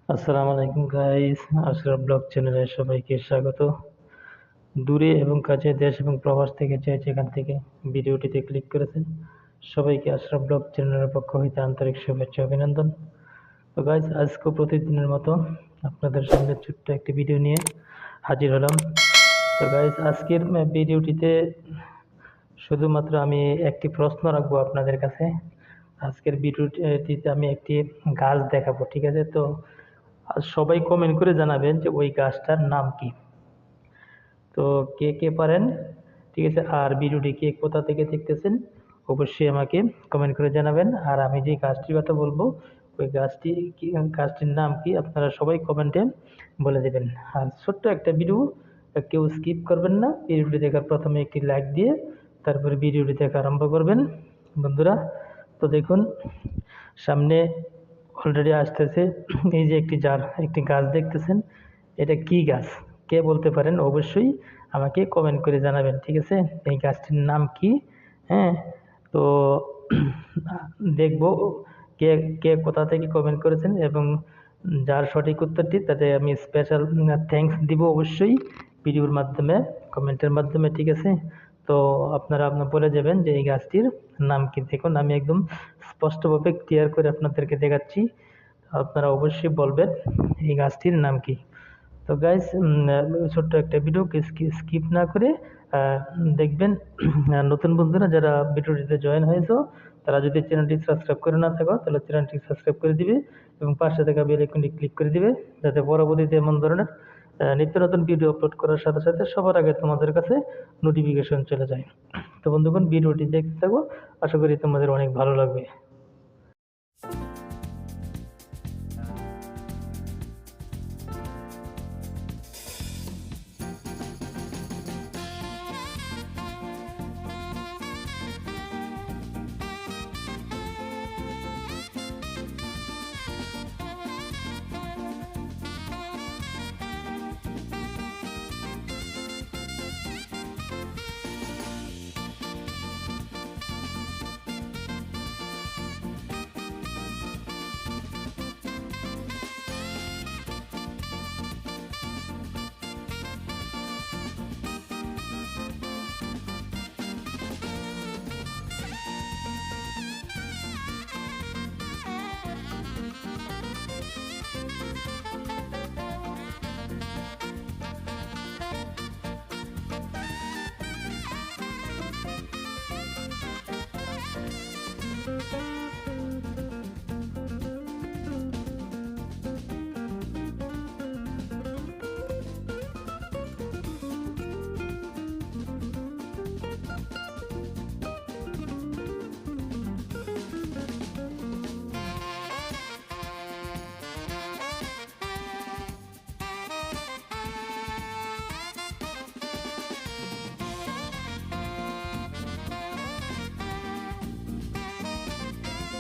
আসসালামু আলাইকুম guys, Ashraf blog চ্যানেলে সবাইকে স্বাগত। দূরে এবং কাছে, দেশ এবং প্রবাস থেকে যে যেখান থেকে ভিডিওটিতে ক্লিক করেছেন সবাইকে আশরাফ ব্লগ চ্যানেলের পক্ষ হইতে আন্তরিক শুভেচ্ছা অভিনন্দন। তো গাইস, আজকেও প্রতিদিনের মতো আপনাদের সামনে ছোট্ট একটি ভিডিও নিয়ে হাজির হলাম। তো গাইস, আজকের ভিডিওটিতে শুধুমাত্র আমি একটি প্রশ্ন রাখবো আপনাদের কাছে। আজকের ভিডিওটিতে আমি একটি গাছ দেখাবো, ঠিক আছে? তো আর সবাই কমেন্ট করে জানাবেন যে ওই গাছটার নাম কি। তো কে কে পারেন, ঠিক আছে? আর ভিডিওটি কে কোথা থেকে দেখতেছেন অবশ্যই আমাকে কমেন্ট করে জানাবেন। আর আমি যে গাছটির কথা বলবো ওই গাছটির নাম কি আপনারা সবাই কমেন্টে বলে দেবেন। আর ছোট্ট একটা ভিডিও, কেউ স্কিপ করবেন না। ভিডিওটি দেখার প্রথমে একটি লাইক দিয়ে তারপরে ভিডিওটি দেখা আরম্ভ করবেন বন্ধুরা। তো দেখুন, সামনে অলরেডি আসতেছে এই যে একটি গাছ দেখতেছেন, এটা কি গাছ? কে বলতে পারেন অবশ্যই আমাকে কমেন্ট করে জানাবেন, ঠিক আছে? এই গাছটির নাম কি? হ্যাঁ, তো দেখবো কে কে কোথা থেকে কমেন্ট করেছেন, এবং যার সঠিক উত্তরটি তাতে আমি স্পেশাল থ্যাঙ্কস দিব অবশ্যই ভিডিওর মাধ্যমে, কমেন্টের মাধ্যমে, ঠিক আছে? তো আপনারা বলে যাবেন যে এই গাছটির নাম কি। দেখুন, আমি একদম স্পষ্টভাবে ক্লিয়ার করে আপনাদেরকে দেখাচ্ছি, আপনারা অবশ্যই বলবেন এই গাছটির নাম কি। তো গাইস, ছোট্ট একটা ভিডিও স্কিপ না করে দেখবেন। আর নতুন বন্ধুরা যারা ভিডিওটিতে জয়েন হয়েছো তারা যদি চ্যানেলটি সাবস্ক্রাইব করে না থাকো তাহলে চ্যানেলটি সাবস্ক্রাইব করে দিবে এবং পাশে থাকা বেল আইকনটি ক্লিক করে দিবে, যাতে পরবর্তীতে এমন ধরনের নিত্য নতুন ভিডিও আপলোড করার সাথে সাথে সবার আগে তোমাদের কাছে নোটিফিকেশন চলে যায়। তো বন্ধুগণ, ভিডিওটি দেখতে থাকো, আশা করি তোমাদের অনেক ভালো লাগবে।